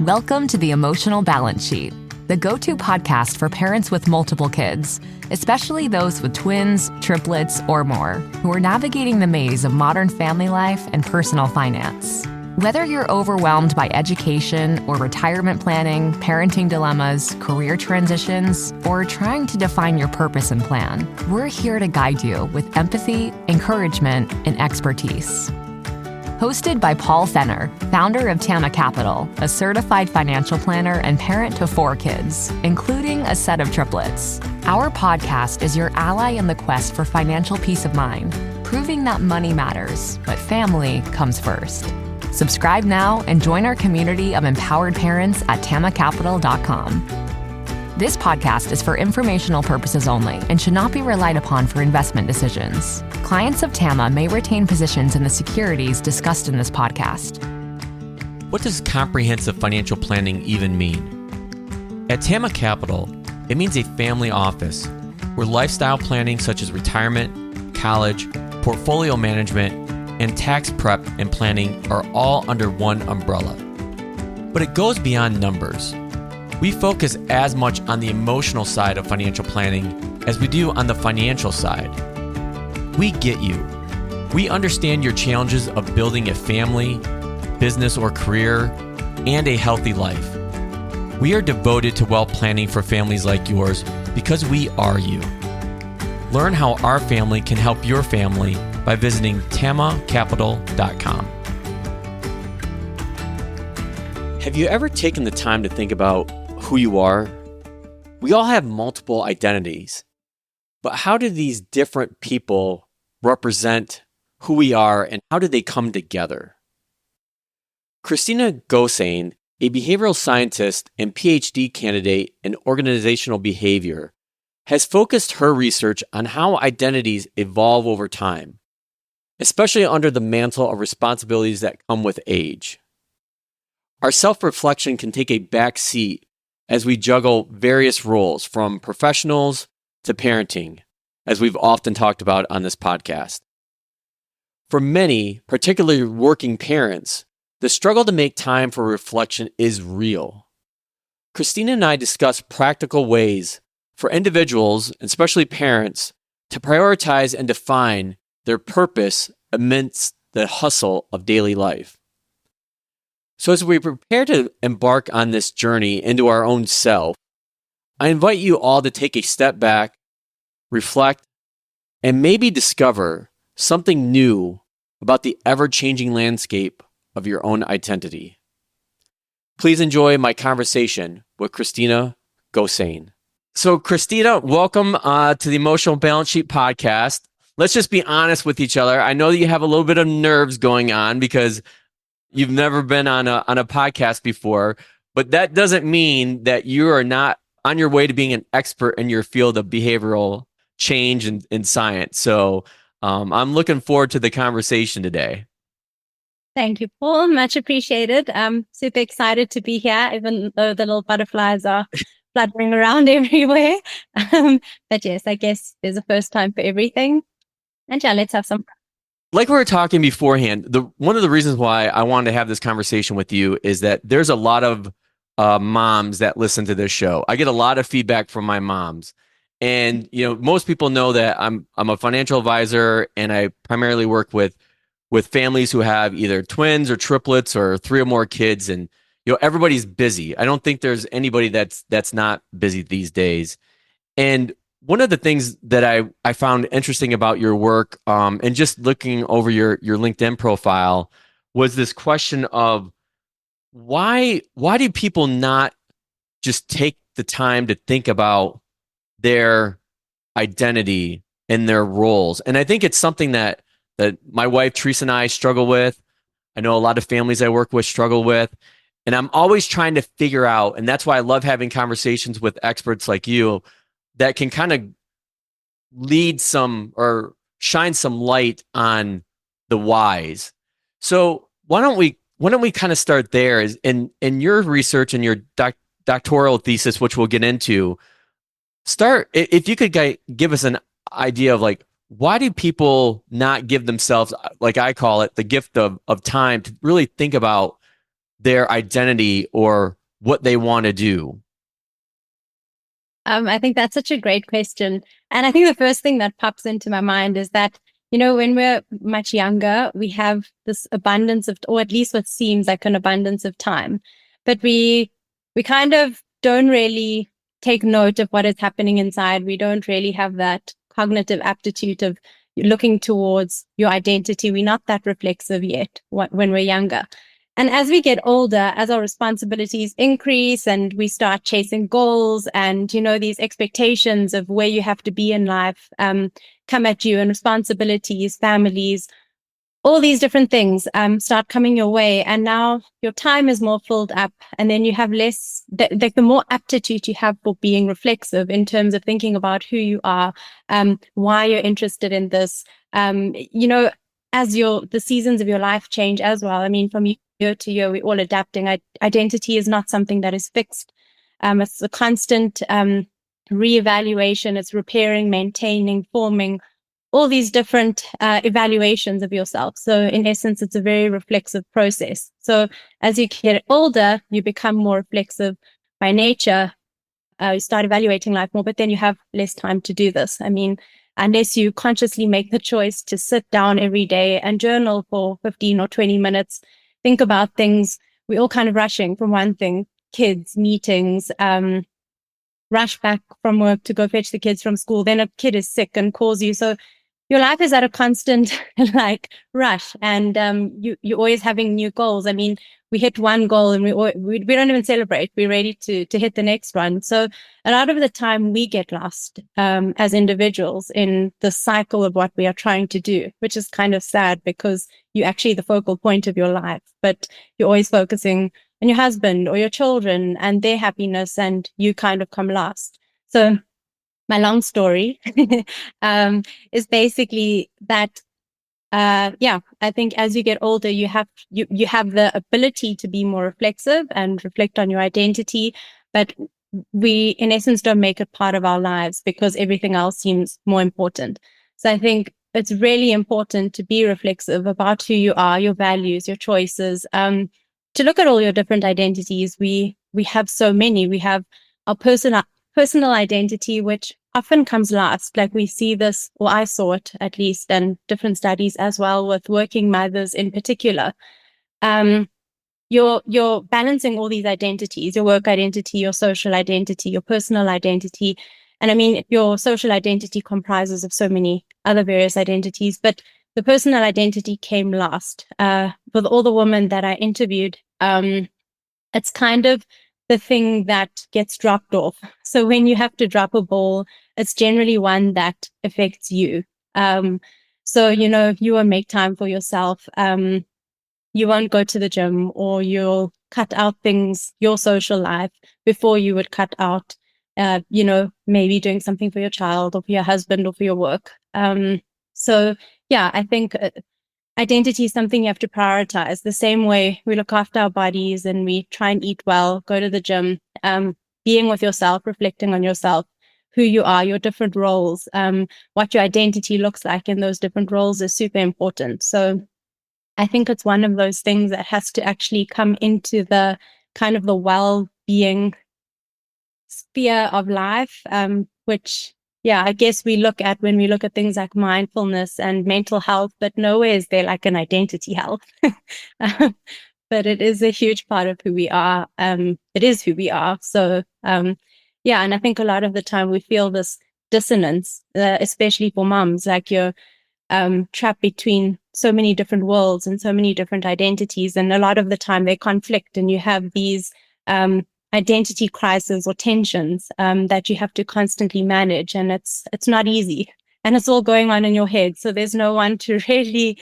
Welcome to the Emotional Balance Sheet, the go-to podcast for parents with multiple kids, especially those with twins, triplets, or more, who are navigating the maze of modern family life and personal finance. Whether you're overwhelmed by education or retirement planning, parenting dilemmas, career transitions, or trying to define your purpose and plan, we're here to guide you with empathy, encouragement, and expertise. Hosted by Paul Fenner, founder of Tama Capital, a certified financial planner and parent to 4 kids, including a set of triplets. Our podcast is your ally in the quest for financial peace of mind, proving that money matters, but family comes first. Subscribe now and join our community of empowered parents at tamacapital.com. This podcast is for informational purposes only and should not be relied upon for investment decisions. Clients of Tama may retain positions in the securities discussed in this podcast. What does comprehensive financial planning even mean? At Tama Capital, it means a family office where lifestyle planning such as retirement, college, portfolio management, and tax prep and planning are all under one umbrella. But it goes beyond numbers. We focus as much on the emotional side of financial planning as we do on the financial side. We get you. We understand your challenges of building a family, business or career, and a healthy life. We are devoted to wealth planning for families like yours because we are you. Learn how our family can help your family by visiting tamacapital.com. Have you ever taken the time to think about who you are? We all have multiple identities, but how do these different people represent who we are and how do they come together? Christina Gossayn, a behavioral scientist and Ph.D. candidate in organizational behavior, has focused her research on how identities evolve over time, especially under the mantle of responsibilities that come with age. Our self-reflection can take a back seat as we juggle various roles from professionals to parenting, as we've often talked about on this podcast. For many, particularly working parents, the struggle to make time for reflection is real. Christina and I discuss practical ways for individuals, especially parents, to prioritize and define their purpose amidst the hustle of daily life. So as we prepare to embark on this journey into our own self, I invite you all to take a step back, reflect, and maybe discover something new about the ever-changing landscape of your own identity. Please enjoy my conversation with Christina Gossayn. So Christina, welcome to the Emotional Balance Sheet podcast. Let's just be honest with each other. I know that you have a little bit of nerves going on because you've never been on a podcast before, but that doesn't mean that you are not on your way to being an expert in your field of behavioral change and science. So I'm looking forward to the conversation today. Thank you, Paul. Much appreciated. I'm super excited to be here, even though the little butterflies are fluttering around everywhere. But yes, I guess there's a first time for everything. And yeah, let's have some fun. Like we were talking beforehand, one of the reasons why I wanted to have this conversation with you is that there's a lot of moms that listen to this show. I get a lot of feedback from my moms. And most people know that I'm a financial advisor and I primarily work with families who have either twins or triplets or 3 or more kids, and everybody's busy. I don't think there's anybody that's not busy these days. And one of the things that I found interesting about your work and just looking over your LinkedIn profile was this question of why do people not just take the time to think about their identity and their roles? And I think it's something that my wife, Teresa, and I struggle with. I know a lot of families I work with struggle with. And I'm always trying to figure out, and that's why I love having conversations with experts like you that can kind of lead some or shine some light on the whys. So why don't we kind of start there? Is in your research and your doctoral thesis, which we'll get into, start if you could give us an idea of like, why do people not give themselves, like I call it, the gift of time to really think about their identity or what they want to do? I think that's such a great question. And I think the first thing that pops into my mind is that, when we're much younger, we have this abundance of, or at least what seems like an abundance of time, but we kind of don't really take note of what is happening inside. We don't really have that cognitive aptitude of looking towards your identity. We're not that reflexive yet when we're younger. And as we get older, as our responsibilities increase and we start chasing goals and, these expectations of where you have to be in life come at you, and responsibilities, families, all these different things start coming your way. And now your time is more filled up, and then you have less, the more aptitude you have for being reflexive in terms of thinking about who you are, why you're interested in this, as the seasons of your life change as well. I mean, from year to year, we're all adapting. Identity is not something that is fixed. It's a constant reevaluation. It's repairing, maintaining, forming, all these different evaluations of yourself. So in essence, it's a very reflexive process. So as you get older, you become more reflexive by nature. You start evaluating life more, but then you have less time to do this. I mean, unless you consciously make the choice to sit down every day and journal for 15 or 20 minutes, think about things. We're all kind of rushing from one thing, kids, meetings, rush back from work to go fetch the kids from school. Then a kid is sick and calls you. So your life is at a constant rush, and you're always having new goals. I mean, we hit one goal and we don't even celebrate. We're ready to hit the next one. So a lot of the time we get lost as individuals in the cycle of what we are trying to do, which is kind of sad because you're actually the focal point of your life, but you're always focusing on your husband or your children and their happiness, and you kind of come last. So my long story is basically that, I think as you get older, you have the ability to be more reflexive and reflect on your identity, but we, in essence, don't make it part of our lives because everything else seems more important. So I think it's really important to be reflexive about who you are, your values, your choices, to look at all your different identities. We have so many. We have our personal identity, which often comes last. Like we see this, or I saw it at least, and different studies as well with working mothers in particular. You're balancing all these identities, your work identity, your social identity, your personal identity. And I mean, your social identity comprises of so many other various identities, but the personal identity came last. With all the women that I interviewed, it's kind of the thing that gets dropped off. So when you have to drop a ball, it's generally one that affects you. So, if you won't make time for yourself, you won't go to the gym, or you'll cut out things, your social life, before you would cut out, maybe doing something for your child or for your husband or for your work. So yeah, I think identity is something you have to prioritize. The same way we look after our bodies and we try and eat well, go to the gym, being with yourself, reflecting on yourself, who you are, your different roles, what your identity looks like in those different roles is super important. So I think it's one of those things that has to actually come into the kind of the well-being sphere of life, which, I guess we look at when we look at things like mindfulness and mental health, but nowhere is there like an identity health. But it is a huge part of who we are. It is who we are. So, and I think a lot of the time we feel this dissonance, especially for moms, like you're trapped between so many different worlds and so many different identities. And a lot of the time they conflict, and you have these identity crises or tensions that you have to constantly manage. And it's not easy. And it's all going on in your head. So there's no one to really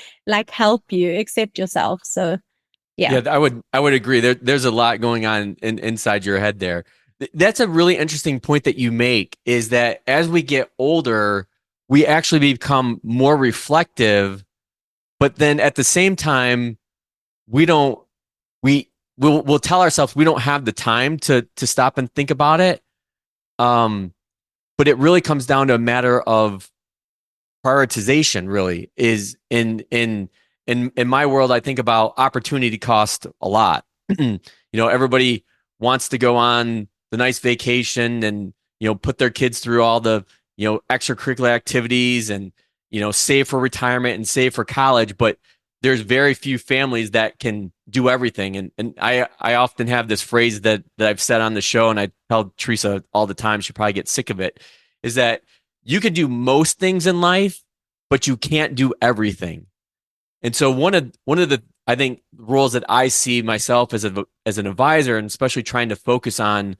help you except yourself. So yeah, I would agree. There's a lot going on inside your head there. That's a really interesting point that you make, is that as we get older, we actually become more reflective, but then at the same time, we'll tell ourselves we don't have the time to stop and think about it. But it really comes down to a matter of prioritization. Really, is in my world, I think about opportunity cost a lot. Everybody wants to go on the nice vacation and, put their kids through all the, extracurricular activities and, save for retirement and save for college. But there's very few families that can do everything. And I often have this phrase that I've said on the show, and I tell Teresa all the time, she probably gets sick of it, is that you can do most things in life, but you can't do everything. And so one of the, I think, roles that I see myself as an advisor, and especially trying to focus on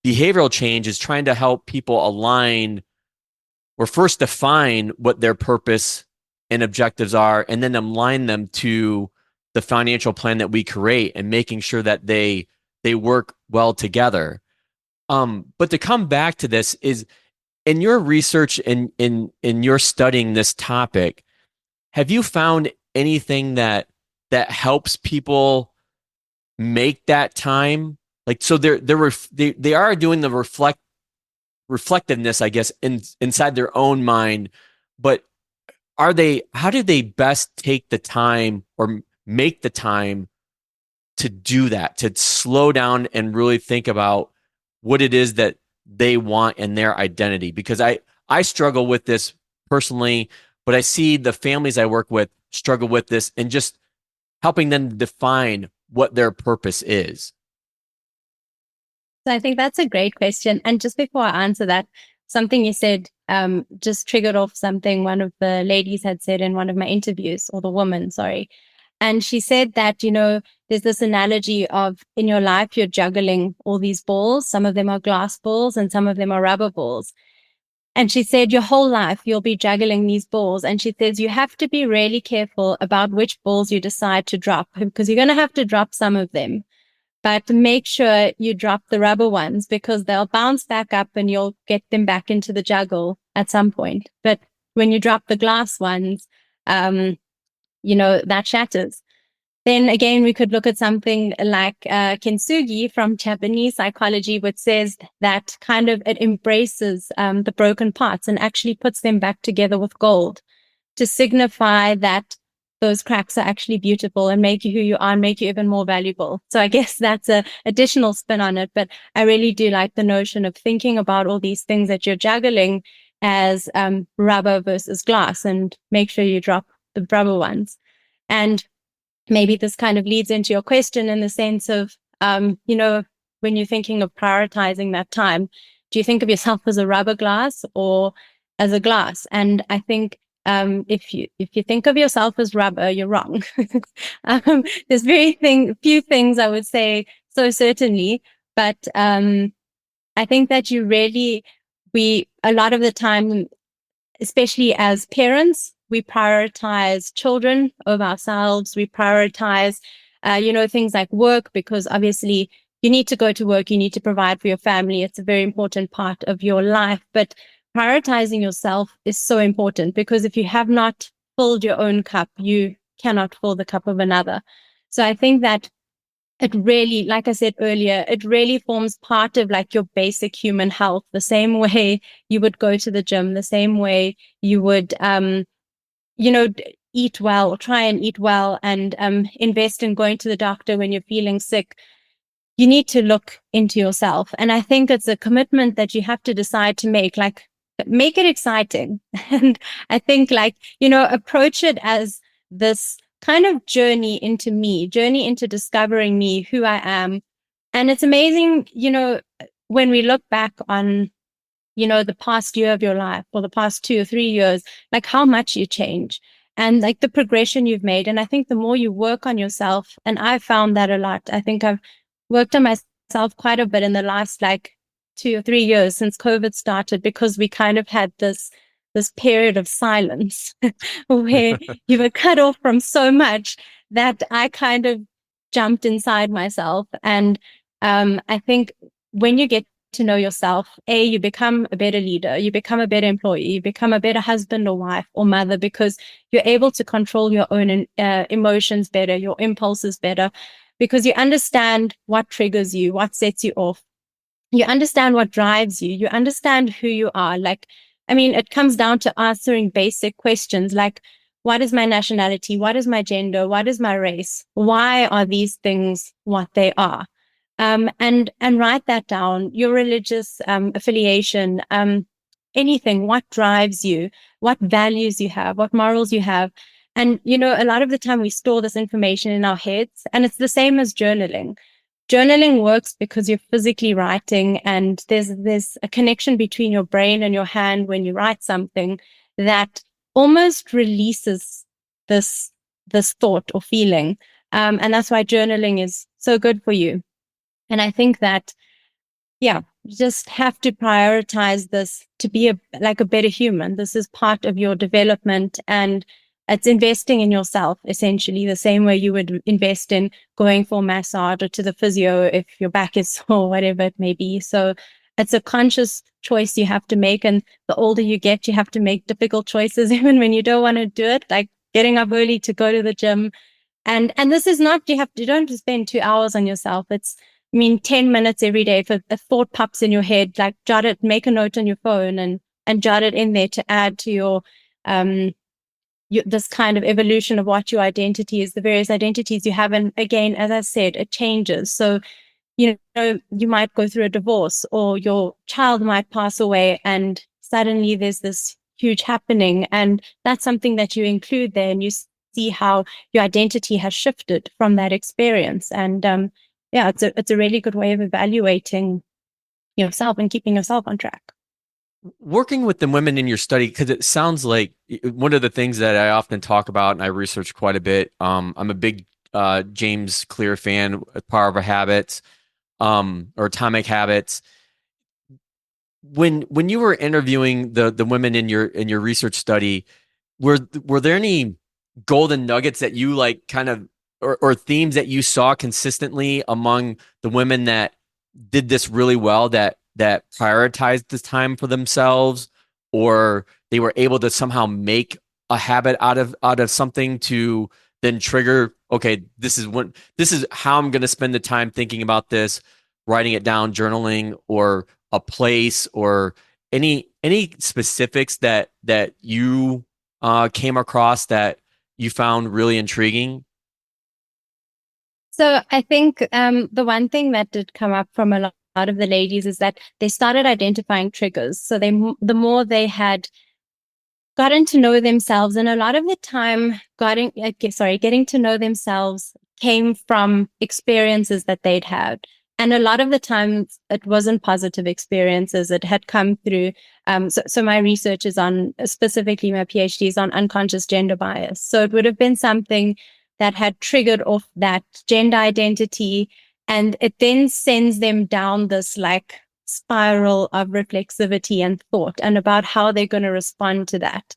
behavioral change, is trying to help people align or first define what their purpose and objectives are, and then align them to the financial plan that we create, and making sure that they work well together. But to come back to this, is in your research and in your studying this topic, have you found anything that helps people make that time? Like, so they are doing the reflectiveness, I guess, inside their own mind, but how do they best take the time or make the time to do that, to slow down and really think about what it is that they want in their identity? Because I struggle with this personally, but I see the families I work with struggle with this, and just helping them define what their purpose is. So I think that's a great question. And just before I answer that, something you said just triggered off something one of the ladies had said in one of my interviews, or the woman, sorry. And she said that, there's this analogy of, in your life, you're juggling all these balls. Some of them are glass balls and some of them are rubber balls. And she said, your whole life, you'll be juggling these balls. And she says, you have to be really careful about which balls you decide to drop, because you're going to have to drop some of them. But make sure you drop the rubber ones, because they'll bounce back up and you'll get them back into the juggle at some point. But when you drop the glass ones, that shatters. Then again, we could look at something like kintsugi from Japanese psychology, which says that kind of it embraces the broken parts and actually puts them back together with gold to signify that those cracks are actually beautiful and make you who you are and make you even more valuable. So I guess that's an additional spin on it. But I really do like the notion of thinking about all these things that you're juggling as rubber versus glass, and make sure you drop the rubber ones. And maybe this kind of leads into your question in the sense of, when you're thinking of prioritizing that time, do you think of yourself as a rubber glass or as a glass? And I think if you think of yourself as rubber, you're wrong. There's few things I would say so certainly, but I think that a lot of the time, especially as parents, we prioritize children over ourselves. We prioritize, things like work, because obviously you need to go to work. You need to provide for your family. It's a very important part of your life. But prioritizing yourself is so important, because if you have not filled your own cup, you cannot fill the cup of another. So I think that it really, like I said earlier, it really forms part of like your basic human health, the same way you would go to the gym, the same way you would, eat well, or try and eat well, and invest in going to the doctor when you're feeling sick. You need to look into yourself. And I think it's a commitment that you have to decide to make, like, make it exciting. And I think approach it as this kind of journey into discovering me, who I am. And it's amazing, when we look back on, the past year of your life, or the past 2 or 3 years, like how much you change and like the progression you've made. And I think the more you work on yourself, and I've found that a lot. I think I've worked on myself quite a bit in the last 2 or 3 years since COVID started, because we kind of had this period of silence where you were cut off from so much that I kind of jumped inside myself. And I think when you get to know yourself, you become a better leader, you become a better employee, you become a better husband or wife or mother, because you're able to control your own emotions better, your impulses better, because you understand what triggers you, what sets you off. You understand what drives you. You understand who you are. It comes down to answering basic questions like, what is my nationality? What is my gender? What is my race? Why are these things what they are? And write that down, your religious affiliation, anything, what drives you, what values you have, what morals you have. And, a lot of the time we store this information in our heads, and it's the same as journaling. Journaling works because you're physically writing, and there's a connection between your brain and your hand when you write something that almost releases this thought or feeling. And that's why journaling is so good for you. And I think that, you just have to prioritize this to be a better human. This is part of your development, and it's investing in yourself, essentially, the same way you would invest in going for a massage or to the physio if your back is sore, whatever it may be. So it's a conscious choice you have to make. And the older you get, you have to make difficult choices, even when you don't want to do it, like getting up early to go to the gym. And this is not, you don't have to spend 2 hours on yourself. It's, 10 minutes every day. If a thought pops in your head, like jot it, make a note on your phone and jot it in there to add to your, this kind of evolution of what your identity is, the various identities you have. And again, as I said, it changes. So, you might go through a divorce, or your child might pass away, and suddenly there's this huge happening. And that's something that you include there, and you see how your identity has shifted from that experience. And, it's a really good way of evaluating yourself and keeping yourself on track. Working with the women in your study, because it sounds like one of the things that I often talk about and I research quite a bit. I'm a big James Clear fan, Power of Habits, or Atomic Habits. When you were interviewing the women in your research study, were there any golden nuggets that you like kind of or themes that you saw consistently among the women that did this really well, that prioritized this time for themselves, or they were able to somehow make a habit out of something to then trigger, okay, this is how I'm going to spend the time thinking about this, writing it down, journaling, or a place, or any specifics that you came across that you found really intriguing? So I think the one thing that did come up from a lot of the ladies is that they started identifying triggers. So the more they had gotten to know themselves, and a lot of the time getting to know themselves came from experiences that they'd had. And a lot of the times it wasn't positive experiences. It had come through. So my research is on, specifically my PhD is on unconscious gender bias. So it would have been something that had triggered off that gender identity, and it then sends them down this like spiral of reflexivity and thought, and about how they're going to respond to that.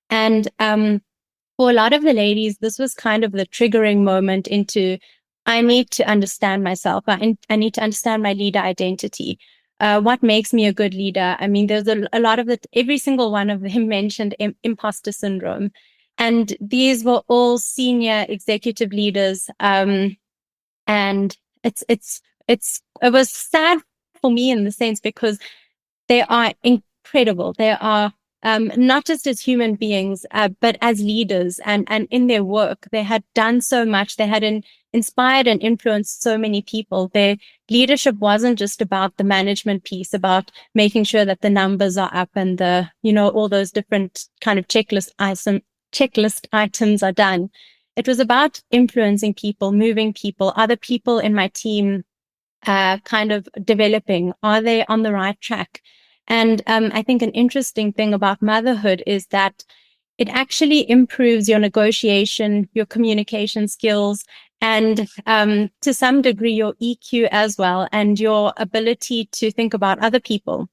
And for a lot of the ladies, this was kind of the triggering moment into, I need to understand myself. I need to understand my leader identity. What makes me a good leader? There's a lot of it. Every single one of them mentioned imposter syndrome. And these were all senior executive leaders. And it was sad for me in the sense, because they are incredible. They are not just as human beings, but as leaders, and in their work. They had done so much. They had inspired and influenced so many people. Their leadership wasn't just about the management piece, about making sure that the numbers are up and all those different kind of checklist items are done. It was about influencing people, moving people, other people in my team, kind of developing. Are they on the right track? And I think an interesting thing about motherhood is that it actually improves your negotiation, your communication skills, and to some degree your EQ as well, and your ability to think about other people.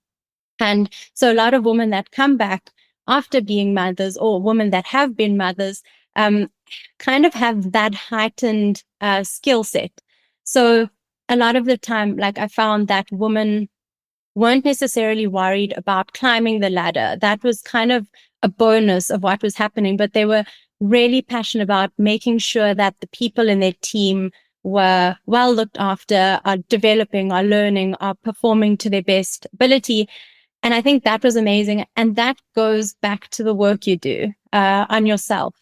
And so a lot of women that come back after being mothers, or women that have been mothers, kind of have that heightened skill set. So a lot of the time, like, I found that women weren't necessarily worried about climbing the ladder. That was kind of a bonus of what was happening, but they were really passionate about making sure that the people in their team were well looked after, are developing, are learning, are performing to their best ability. And I think that was amazing. And that goes back to the work you do on yourself,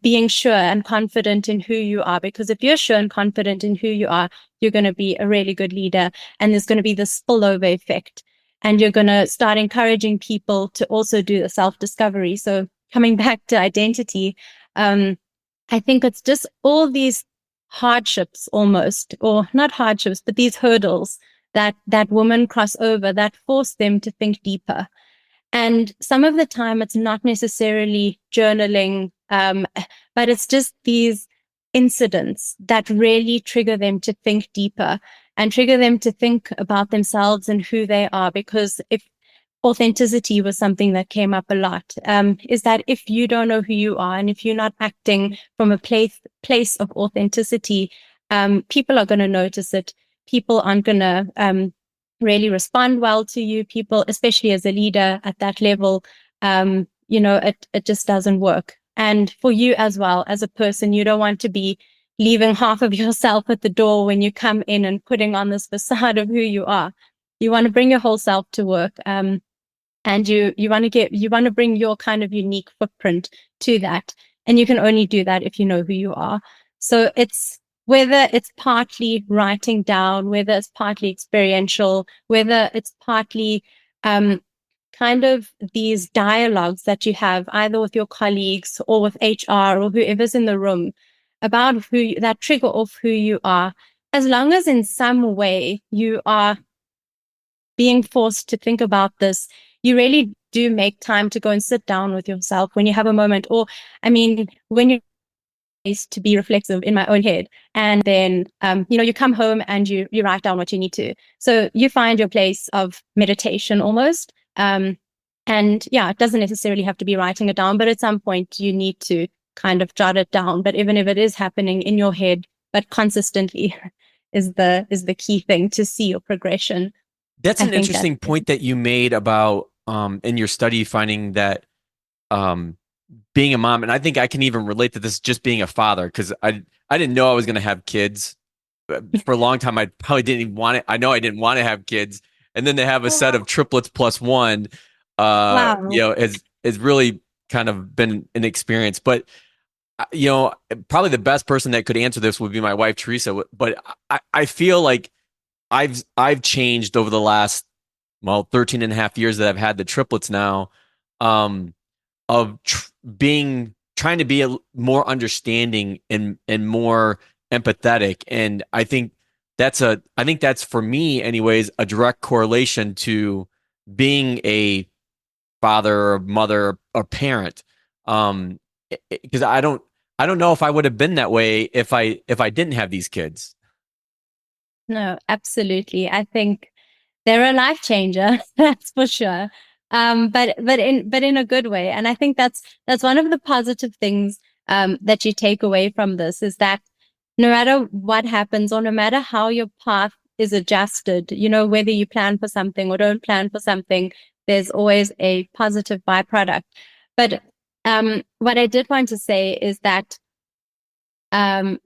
being sure and confident in who you are. Because if you're sure and confident in who you are, you're going to be a really good leader. And there's going to be this spillover effect. And you're going to start encouraging people to also do the self-discovery. So coming back to identity, I think it's just all these hardships almost, or not hardships, but these hurdles that women cross over that force them to think deeper. And some of the time it's not necessarily journaling, but it's just these incidents that really trigger them to think deeper and trigger them to think about themselves and who they are. Because if authenticity was something that came up a lot, is that if you don't know who you are and if you're not acting from a place of authenticity, people are going to notice it. People aren't going to really respond well to you. People, especially as a leader at that level, it just doesn't work. And for you as well, as a person, you don't want to be leaving half of yourself at the door when you come in and putting on this facade of who you are. You want to bring your whole self to work. And you want to bring your kind of unique footprint to that. And you can only do that if you know who you are. So it's, whether it's partly writing down, whether it's partly experiential, whether it's partly kind of these dialogues that you have either with your colleagues or with HR or whoever's in the room about that trigger off who you are, as long as in some way you are being forced to think about this, you really do make time to go and sit down with yourself when you have a moment. Or, I mean, when you're to be reflexive in my own head. And then, you come home and you write down what you need to. So you find your place of meditation almost. And yeah, it doesn't necessarily have to be writing it down, but at some point you need to kind of jot it down. But even if it is happening in your head, but consistently is the key thing to see your progression. That's an interesting point that you made about in your study finding that being a mom, and I think I can even relate to this just being a father, because I didn't know I was going to have kids. For a long time, I probably didn't even want it. I know I didn't want to have kids. And then to have a set of triplets plus one, Wow. has really kind of been an experience. But, probably the best person that could answer this would be my wife, Teresa. But I feel like I've changed over the last, 13 and a half years that I've had the triplets now. Of trying to be more understanding and more empathetic. And I think that's for me anyways, a direct correlation to being a father or mother or parent. Because I don't know if I would have been that way if I didn't have these kids. No, absolutely. I think they're a life changer, that's for sure. But in a good way. And I think that's one of the positive things that you take away from this, is that no matter what happens or no matter how your path is adjusted, whether you plan for something or don't plan for something, there's always a positive byproduct. But what I did want to say is that the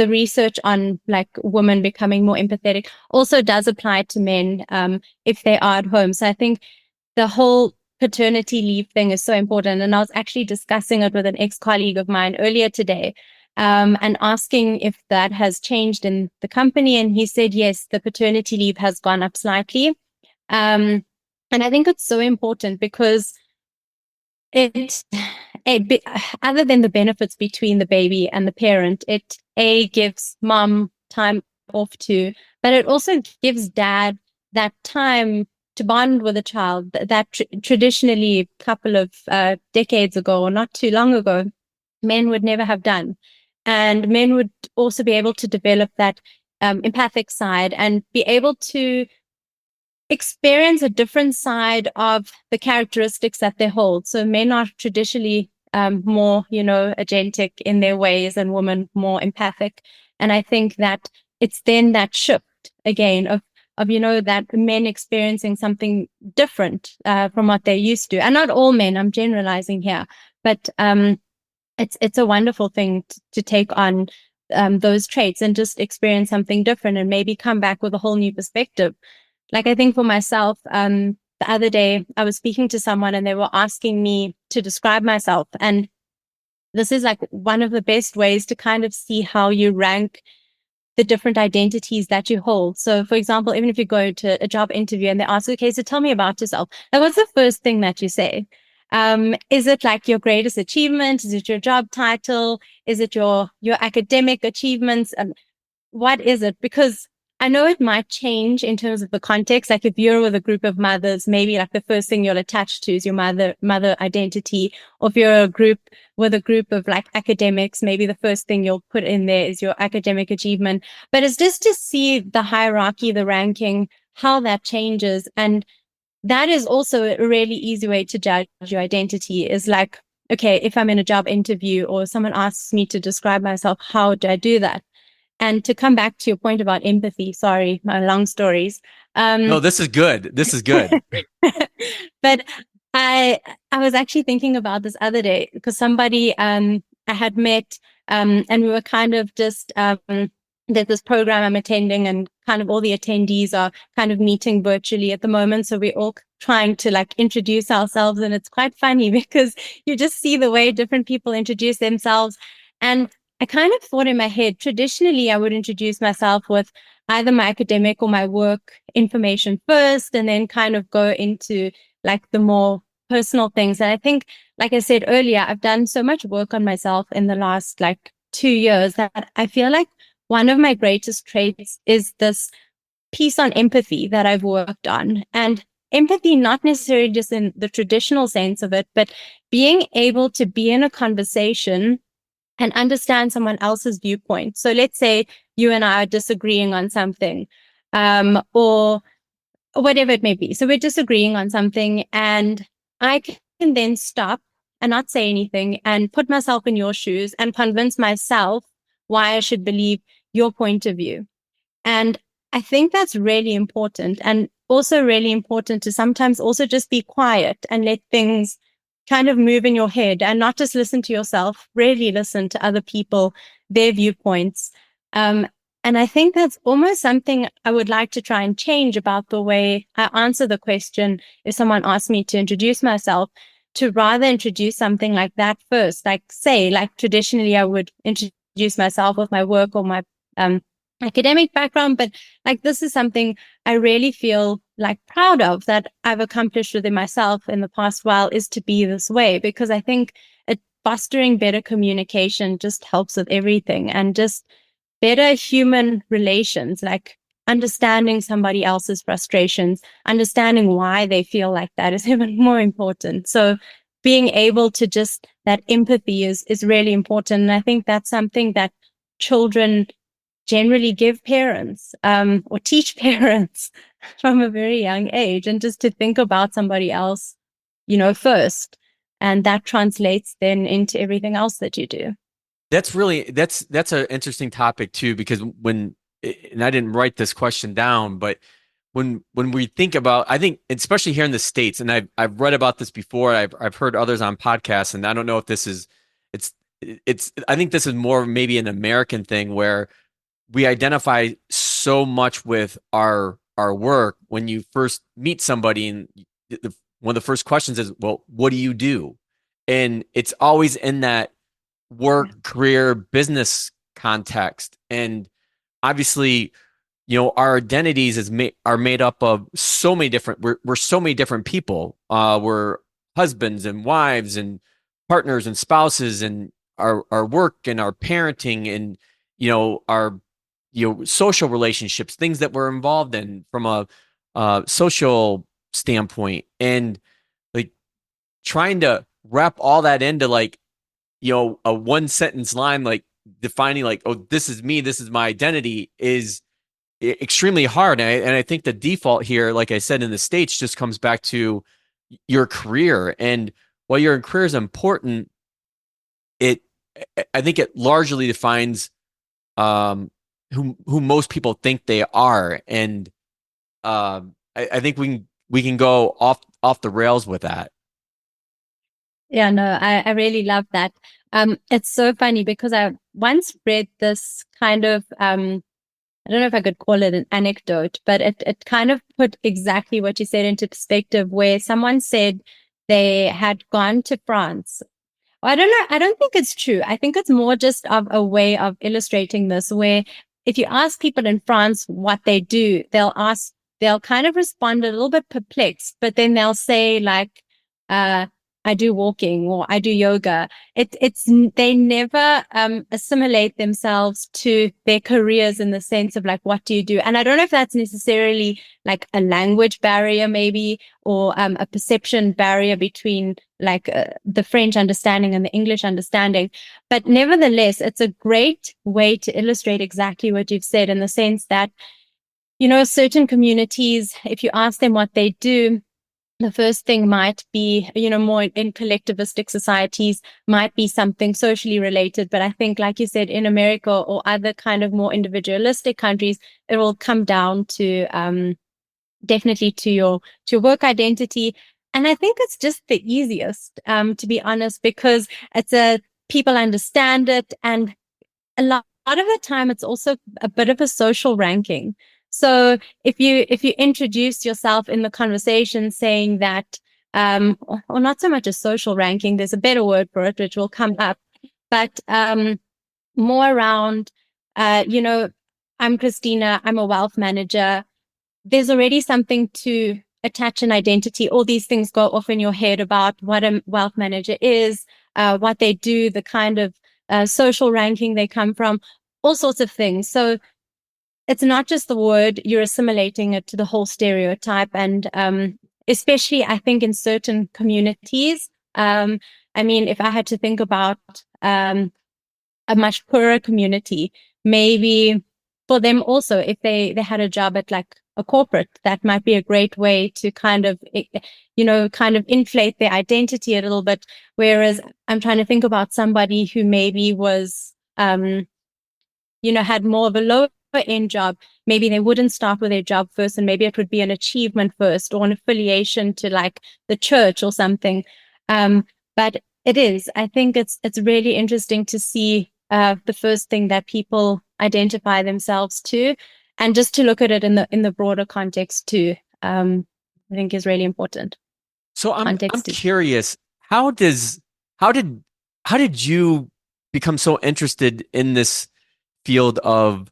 research on like women becoming more empathetic also does apply to men if they are at home. So I think the whole paternity leave thing is so important. And I was actually discussing it with an ex-colleague of mine earlier today, and asking if that has changed in the company. And he said, yes, the paternity leave has gone up slightly. And I think it's so important because other than the benefits between the baby and the parent, it gives mom time off too, but it also gives dad that time to bond with a child that traditionally a couple of decades ago or not too long ago, men would never have done. And men would also be able to develop that empathic side and be able to experience a different side of the characteristics that they hold. So men are traditionally more, agentic in their ways, and women more empathic. And I think that it's then that shift again of that men experiencing something different from what they're used to. And not all men, I'm generalizing here, but it's a wonderful thing to take on those traits and just experience something different and maybe come back with a whole new perspective. Like I think for myself, the other day I was speaking to someone and they were asking me to describe myself. And this is like one of the best ways to kind of see how you rank the different identities that you hold. So for example, even if you go to a job interview and they ask, okay, so tell me about yourself. Like, what's the first thing that you say? Is it like your greatest achievement? Is it your job title? Is it your academic achievements? And what is it? Because I know it might change in terms of the context. Like if you're with a group of mothers, maybe like the first thing you'll attach to is your mother identity. Or if you're with a group of like academics, maybe the first thing you'll put in there is your academic achievement. But it's just to see the hierarchy, the ranking, how that changes. And that is also a really easy way to judge your identity is like, okay, if I'm in a job interview or someone asks me to describe myself, how do I do that? And to come back to your point about empathy, sorry, my long stories. No, this is good. This is good. But I was actually thinking about this other day because somebody I had met and we were kind of just there's this program I'm attending and kind of all the attendees are kind of meeting virtually at the moment. So we're all trying to like introduce ourselves and it's quite funny because you just see the way different people introduce themselves. And I kind of thought in my head, traditionally, I would introduce myself with either my academic or my work information first, and then kind of go into like the more personal things. And I think, like I said earlier, I've done so much work on myself in the last like 2 years that I feel like one of my greatest traits is this piece on empathy that I've worked on. And empathy, not necessarily just in the traditional sense of it, but being able to be in a conversation and understand someone else's viewpoint. So let's say you and I are disagreeing on something, or whatever it may be. So we're disagreeing on something and I can then stop and not say anything and put myself in your shoes and convince myself why I should believe your point of view. And I think that's really important and also really important to sometimes also just be quiet and let things kind of move in your head and not just listen to yourself, really listen to other people, their viewpoints. And I think that's almost something I would like to try and change about the way I answer the question. If someone asks me to introduce myself, to rather introduce something like that first, like say, like traditionally I would introduce myself with my work or my academic background, but like this is something I really feel like proud of that I've accomplished within myself in the past while is to be this way, because I think fostering better communication just helps with everything and just better human relations, like understanding somebody else's frustrations, understanding why they feel like that is even more important. So being able to just that empathy is really important. And I think that's something that children generally give parents or teach parents from a very young age, and just to think about somebody else, first. And that translates then into everything else that you do. That's an interesting topic too, because and I didn't write this question down, but when we think about, I think especially here in the States, and I've read about this before, I've heard others on podcasts, and I don't know if this is I think this is more maybe an American thing where we identify so much with our work. When you first meet somebody, and one of the first questions is, well, what do you do? And it's always in that work, career, business context. And obviously, our identities are made up of so many different, we're so many different people. We're husbands and wives and partners and spouses, and our work and our parenting, and our social relationships, things that we're involved in from a social standpoint, and like trying to wrap all that into like a one sentence line, like defining like, oh, this is me, this is my identity, is extremely hard. And I think the default here, like I said, in the States, just comes back to your career. And while your career is important, I think it largely defines who most people think they are. And I think we can go off the rails with that. Yeah, no, I really love that. It's so funny because I once read this kind of I don't know if I could call it an anecdote, but it kind of put exactly what you said into perspective, where someone said they had gone to France. I don't know. I don't think it's true. I think it's more just of a way of illustrating this, where if you ask people in France what they do, they'll kind of respond a little bit perplexed, but then they'll say like, I do walking or I do yoga. They never, assimilate themselves to their careers in the sense of like, what do you do? And I don't know if that's necessarily like a language barrier, maybe, or, a perception barrier between like the French understanding and the English understanding. But nevertheless, it's a great way to illustrate exactly what you've said, in the sense that, certain communities, if you ask them what they do, the first thing might be, more in collectivistic societies, might be something socially related. But I think, like you said, in America or other kind of more individualistic countries, it will come down to, definitely to your work identity. And I think it's just the easiest, to be honest, because people understand it. And a lot of the time, it's also a bit of a social ranking. So if you introduce yourself in the conversation saying that, or not so much a social ranking, there's a better word for it, which will come up, but, more around, I'm Christina, I'm a wealth manager. There's already something to attach an identity. All these things go off in your head about what a wealth manager is, what they do, the kind of social ranking they come from, all sorts of things. So it's not just the word, you're assimilating it to the whole stereotype. And especially, I think, in certain communities, if I had to think about a much poorer community, maybe for them also, if they had a job at like a corporate, that might be a great way to kind of inflate their identity a little bit. Whereas I'm trying to think about somebody who maybe was, had more of a lower end job. Maybe they wouldn't start with their job first, and maybe it would be an achievement first, or an affiliation to like the church or something. But I think it's really interesting to see the first thing that people identify themselves to, and just to look at it in the broader context too. I think is really important. So I'm curious, how did you become so interested in this field of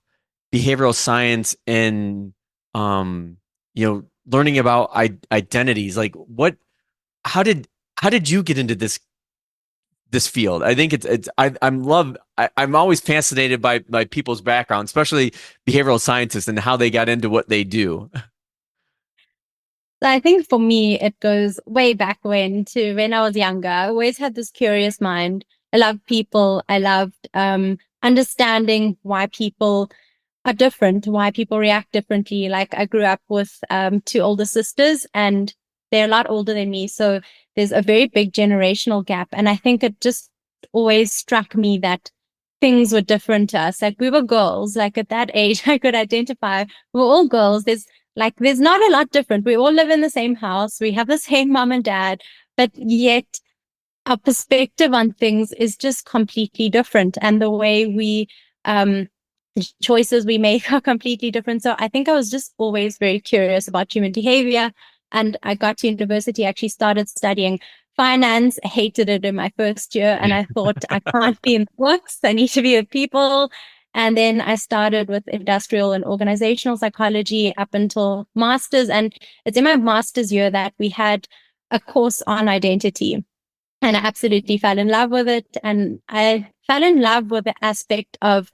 behavioral science and learning about identities? Like how did you get into this field? I think I'm always fascinated by people's background, especially behavioral scientists, and how they got into what they do. So I think for me, it goes way back when I was younger. I always had this curious mind. I loved people. I loved understanding why people are different, why people react differently. Like, I grew up with two older sisters, and they're a lot older than me. So there's a very big generational gap. And I think it just always struck me that things were different to us. Like, we were girls. Like, at that age, I could identify we're all girls. There's not a lot different. We all live in the same house. We have the same mom and dad, but yet our perspective on things is just completely different. And the way choices we make are completely different. So I think I was just always very curious about human behavior. And I got to university, actually started studying finance, hated it in my first year. And I thought, I can't be in books. I need to be with people. And then I started with industrial and organizational psychology up until master's. And it's in my master's year that we had a course on identity. And I absolutely fell in love with it. And I fell in love with the aspect of,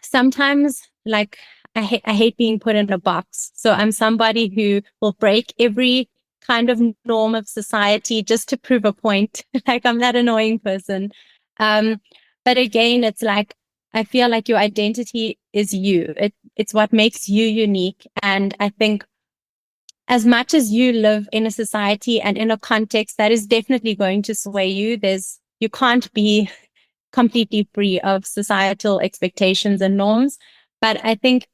sometimes, like, I hate being put in a box. So I'm somebody who will break every kind of norm of society just to prove a point. Like, I'm that annoying person. But again, it's like, I feel like your identity is you. It's what makes you unique. And I think as much as you live in a society and in a context that is definitely going to sway you, you can't be completely free of societal expectations and norms. But I think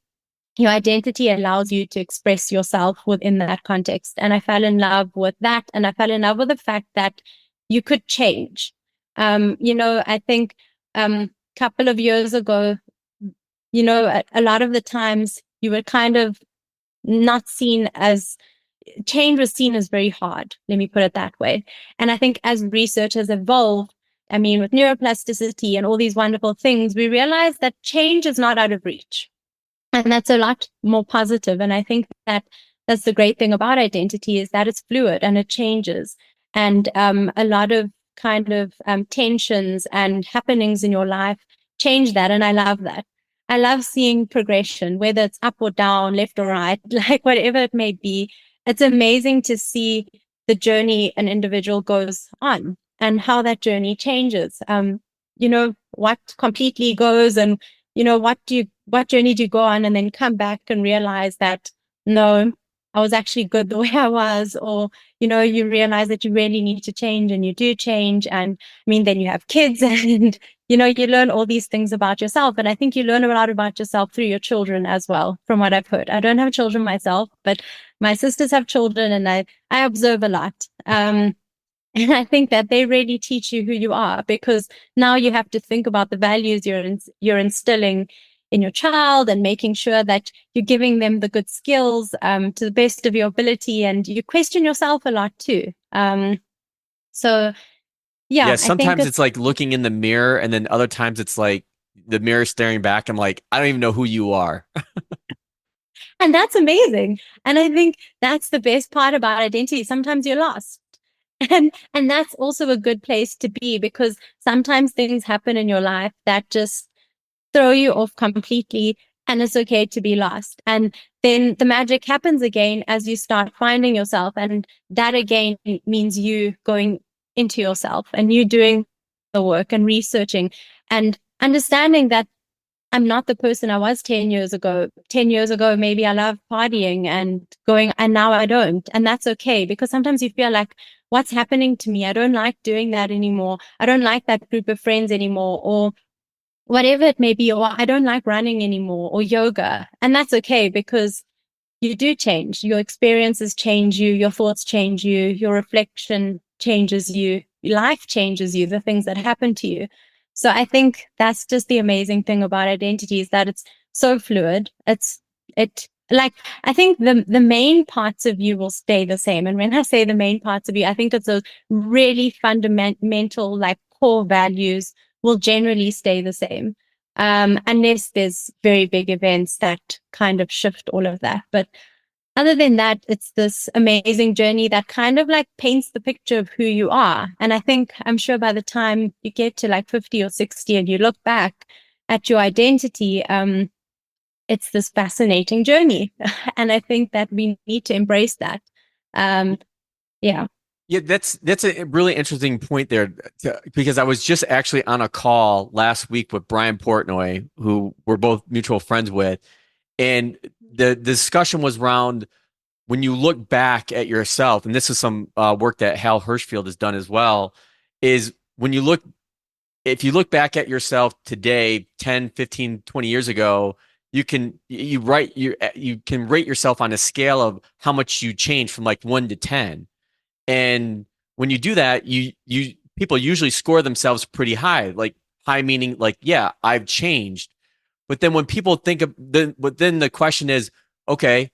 your identity allows you to express yourself within that context. And I fell in love with that. And I fell in love with the fact that you could change. I think couple of years ago, a lot of the times you were kind of not seen as change was seen as very hard. Let me put it that way. And I think as research has evolved, I mean, with neuroplasticity and all these wonderful things, we realize that change is not out of reach. And that's a lot more positive. And I think that that's the great thing about identity is that it's fluid and it changes. And a lot of kind of tensions and happenings in your life change that. And I love that. I love seeing progression, whether it's up or down, left or right, like whatever it may be. It's amazing to see the journey an individual goes on and how that journey changes. What completely goes and what journey do you go on and then come back and realize that, no, I was actually good the way I was, or, you realize that you really need to change and you do change. And I mean, then you have kids and, you learn all these things about yourself. And I think you learn a lot about yourself through your children as well, from what I've heard. I don't have children myself, but my sisters have children and I observe a lot. And I think that they really teach you who you are, because now you have to think about the values you're instilling in your child and making sure that you're giving them the good skills to the best of your ability. And you question yourself a lot too. So yeah, Sometimes it's like looking in the mirror, and then other times it's like the mirror staring back. I'm like, I don't even know who you are. And that's amazing. And I think that's the best part about identity. Sometimes you're lost. And that's also a good place to be, because sometimes things happen in your life that just throw you off completely, and it's okay to be lost. And then the magic happens again as you start finding yourself. And that again means you going into yourself and you doing the work and researching and understanding that I'm not the person I was 10 years ago. 10 years ago, maybe I loved partying and going, and now I don't. And that's okay, because sometimes you feel like, what's happening to me? I don't like doing that anymore. I don't like that group of friends anymore, or whatever it may be, or I don't like running anymore or yoga. And that's okay, because you do change. Your experiences change you. Your thoughts change you. Your reflection changes you. Life changes you, the things that happen to you. So I think that's just the amazing thing about identity, is that it's so fluid. I think the main parts of you will stay the same. And when I say the main parts of you, I think it's those really fundamental, like core values will generally stay the same. Unless there's very big events that kind of shift all of that. But other than that, it's this amazing journey that kind of like paints the picture of who you are. And I think, I'm sure by the time you get to like 50 or 60 and you look back at your identity, it's this fascinating journey. And I think that we need to embrace that. Yeah. Yeah, that's a really interesting point there, because I was just actually on a call last week with Brian Portnoy, who we're both mutual friends with, and the discussion was around when you look back at yourself, and this is some work that Hal Hirschfield has done as well, is if you look back at yourself today, 10, 15, 20 years ago, you can rate yourself on a scale of how much you changed from like 1 to 10. And when you do that, people usually score themselves pretty high, like high meaning like, yeah, I've changed. But then when people think of but then the question is, okay,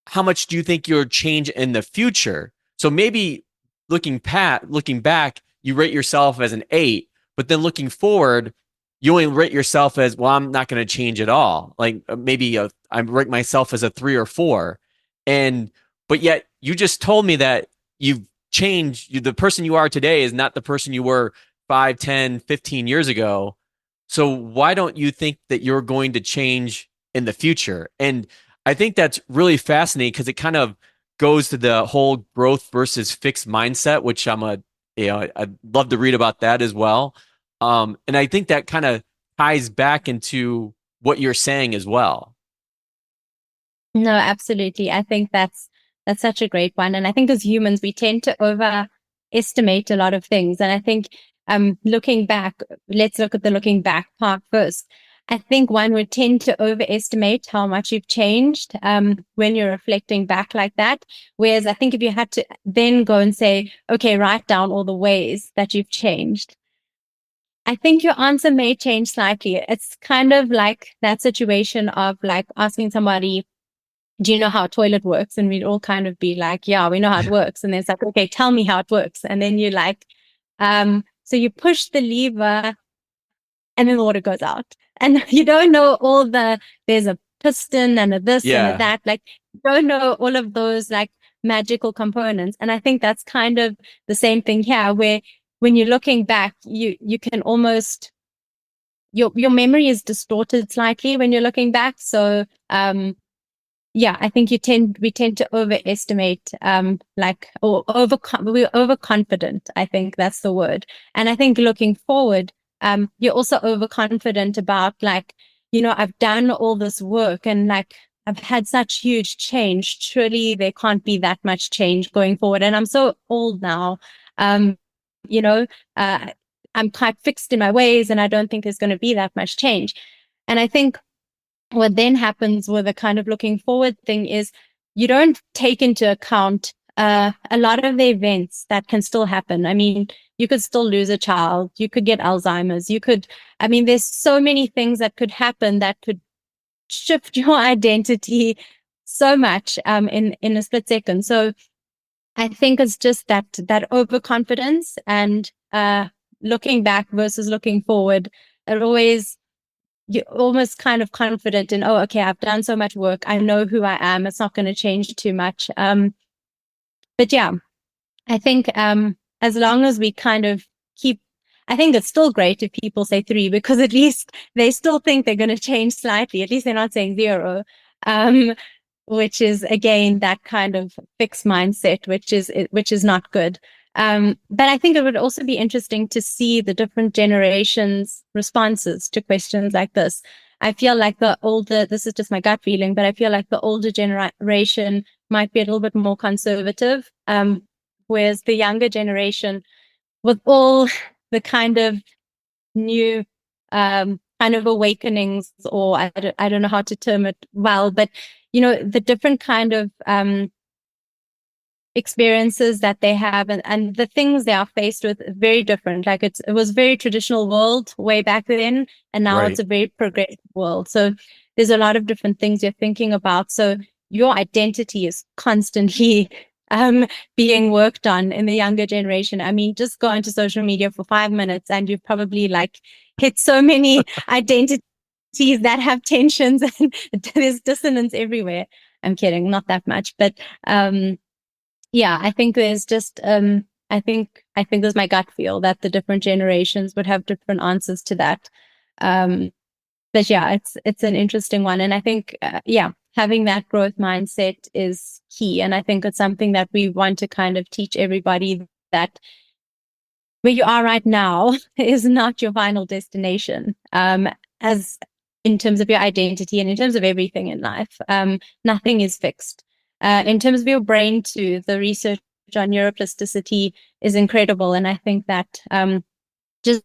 how much do you think you'll change in the future? So maybe looking back, you rate yourself as an 8, but then looking forward, you only rate yourself as, well, I'm not going to change at all. Like maybe I rate myself as a 3 or 4. But yet you just told me that you've changed. The person you are today is not the person you were 5, 10, 15 years ago. So why don't you think that you're going to change in the future? And I think that's really fascinating, because it kind of goes to the whole growth versus fixed mindset, which I'd love to read about that as well. And I think that kind of ties back into what you're saying as well. No, absolutely. I think that's such a great one. And I think as humans, we tend to overestimate a lot of things. And I think looking back, let's look at the looking back part first. I think one would tend to overestimate how much you've changed when you're reflecting back like that. Whereas I think if you had to then go and say, okay, write down all the ways that you've changed, I think your answer may change slightly. It's kind of like that situation of like asking somebody, do you know how a toilet works? And we'd all kind of be like, yeah, we know how it works. And then it's like, okay, tell me how it works. And then you're like, so you push the lever and then the water goes out. And you don't know there's a piston and a this and a Yeah. that. Like, you don't know all of those like magical components. And I think that's kind of the same thing here, where when you're looking back, you can almost, your memory is distorted slightly when you're looking back. So, yeah, I think we tend to overestimate, we're overconfident. I think that's the word. And I think looking forward, you're also overconfident about like, I've done all this work and like, I've had such huge change. Surely there can't be that much change going forward. And I'm so old now. Um, you know, uh, I'm quite fixed in my ways and I don't think there's going to be that much change. And I think what then happens with a kind of looking forward thing is you don't take into account a lot of the events that can still happen. I mean, you could still lose a child, you could get Alzheimer's, there's so many things that could happen that could shift your identity so much in a split second. So I think it's just that overconfidence and looking back versus looking forward. You're almost kind of confident in, oh, okay, I've done so much work. I know who I am. It's not going to change too much. But yeah, I think as long as we kind of I think it's still great if people say 3, because at least they still think they're going to change slightly. At least they're not saying 0, which is, again, that kind of fixed mindset, which is not good. But I think it would also be interesting to see the different generations' responses to questions like this. I feel like this is just my gut feeling, but I feel like the older generation might be a little bit more conservative, whereas the younger generation, with all the kind of new kind of awakenings, or I don't know how to term it well, but the different kind of experiences that they have and the things they are faced with very different. Like it was very traditional world way back then, and now Right. it's a very progressive world. So there's a lot of different things you're thinking about. So your identity is constantly being worked on in the younger generation. I mean, just go into social media for 5 minutes and you've probably like hit so many identities that have tensions and there's dissonance everywhere. I'm kidding, not that much, but yeah, I think there's just I think there's my gut feel that the different generations would have different answers to that. But yeah, it's an interesting one, and I think having that growth mindset is key, and I think it's something that we want to kind of teach everybody, that where you are right now is not your final destination. As in terms of your identity and in terms of everything in life, nothing is fixed. In terms of your brain too, the research on neuroplasticity is incredible. And I think that just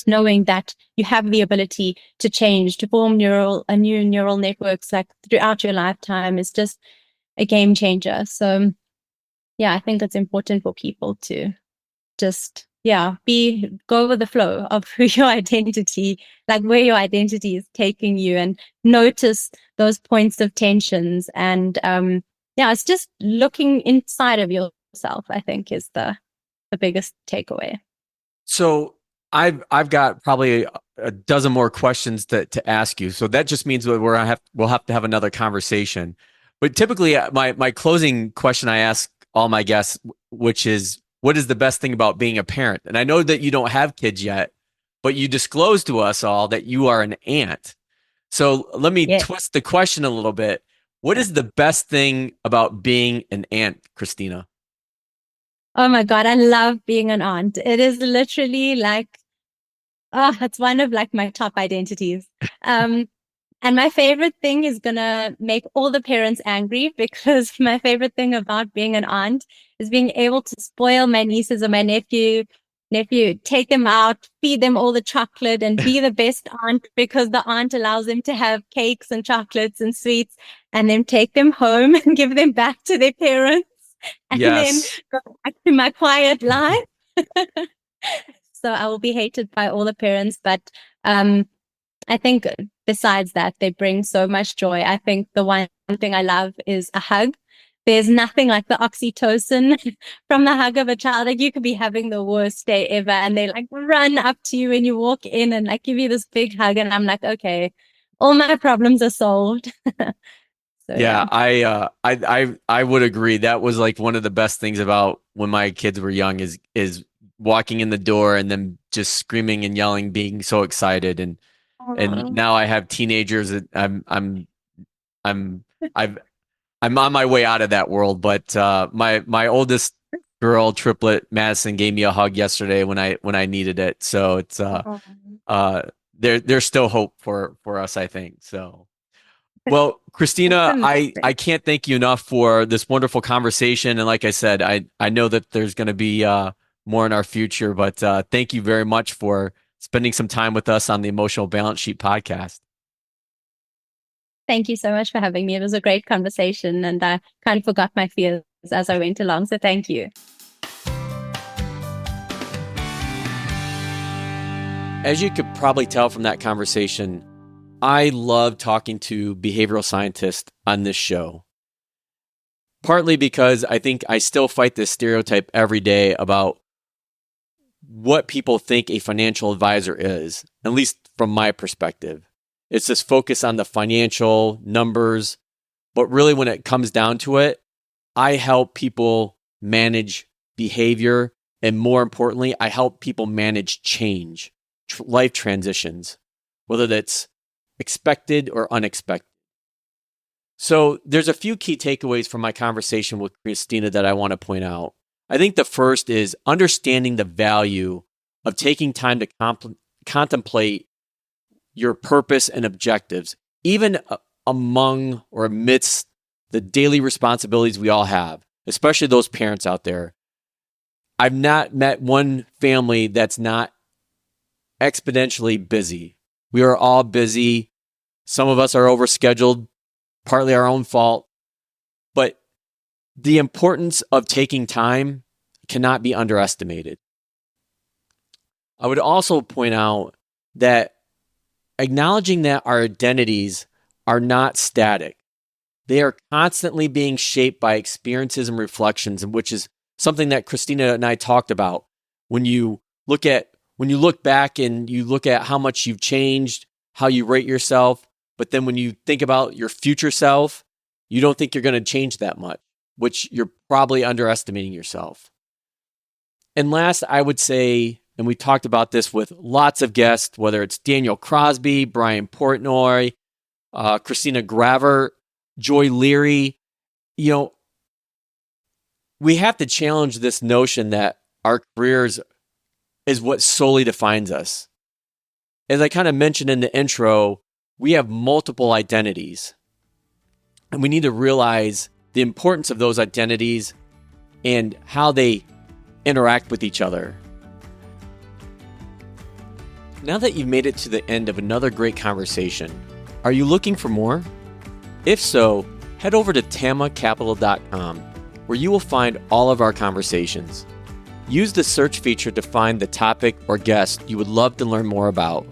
knowing that you have the ability to change, to form new neural networks like throughout your lifetime is just a game changer. So yeah, I think it's important for people to just go with the flow of who your identity, like where your identity is taking you, and notice those points of tensions. And it's just looking inside of yourself, I think, is the biggest takeaway. So I've got probably a dozen more questions to ask you. So that just means that we'll have to have another conversation. But typically, my closing question I ask all my guests, which is, what is the best thing about being a parent? And I know that you don't have kids yet, but you disclosed to us all that you are an aunt. So let me twist the question a little bit. What is the best thing about being an aunt, Christina? Oh my God, I love being an aunt. It is literally like, it's one of like my top identities. And my favorite thing is gonna make all the parents angry, because my favorite thing about being an aunt is being able to spoil my nieces or my nephew, take them out, feed them all the chocolate, and be the best aunt, because the aunt allows them to have cakes and chocolates and sweets, and then take them home and give them back to their parents, and then go back to my quiet life. so I will be hated by all the parents. But I think besides that, they bring so much joy. I think the one thing I love is a hug. There's nothing like the oxytocin from the hug of a child. Like, you could be having the worst day ever, and they like run up to you when you walk in and like give you this big hug. And I'm like, okay, all my problems are solved. So, Yeah, I would agree. That was like one of the best things about when my kids were young is walking in the door and then just screaming and yelling, being so excited. And now I have teenagers that I'm on my way out of that world. But my oldest girl, triplet Madison, gave me a hug yesterday when I needed it. So it's there's still hope for us, I think. So. Well, Christina, I can't thank you enough for this wonderful conversation. And like I said, I know that there's going to be more in our future, but thank you very much for spending some time with us on the Emotional Balance Sheet podcast. Thank you so much for having me. It was a great conversation, and I kind of forgot my fears as I went along. So thank you. As you could probably tell from that conversation, I love talking to behavioral scientists on this show, partly because I think I still fight this stereotype every day about what people think a financial advisor is, at least from my perspective. It's this focus on the financial numbers, but really when it comes down to it, I help people manage behavior, and more importantly, I help people manage change, life transitions, whether that's expected or unexpected. So there's a few key takeaways from my conversation with Christina that I want to point out. I think the first is understanding the value of taking time to contemplate your purpose and objectives, even among or amidst the daily responsibilities we all have, especially those parents out there. I've not met one family that's not exponentially busy. We are all busy. Some of us are overscheduled, partly our own fault. But the importance of taking time cannot be underestimated. I would also point out that acknowledging that our identities are not static. They are constantly being shaped by experiences and reflections, which is something that Christina and I talked about. When you look back and you look at how much you've changed, how you rate yourself, but then when you think about your future self, you don't think you're going to change that much, which you're probably underestimating yourself. And last, I would say, and we talked about this with lots of guests, whether it's Daniel Crosby, Brian Portnoy, Christina Graver, Joy Leary, we have to challenge this notion that our careers is what solely defines us. As I kind of mentioned in the intro, we have multiple identities. And we need to realize the importance of those identities and how they interact with each other. Now that you've made it to the end of another great conversation, are you looking for more? If so, head over to tamacapital.com, where you will find all of our conversations. Use the search feature to find the topic or guest you would love to learn more about.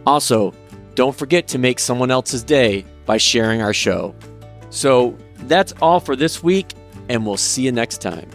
Also, don't forget to make someone else's day by sharing our show. So that's all for this week, and we'll see you next time.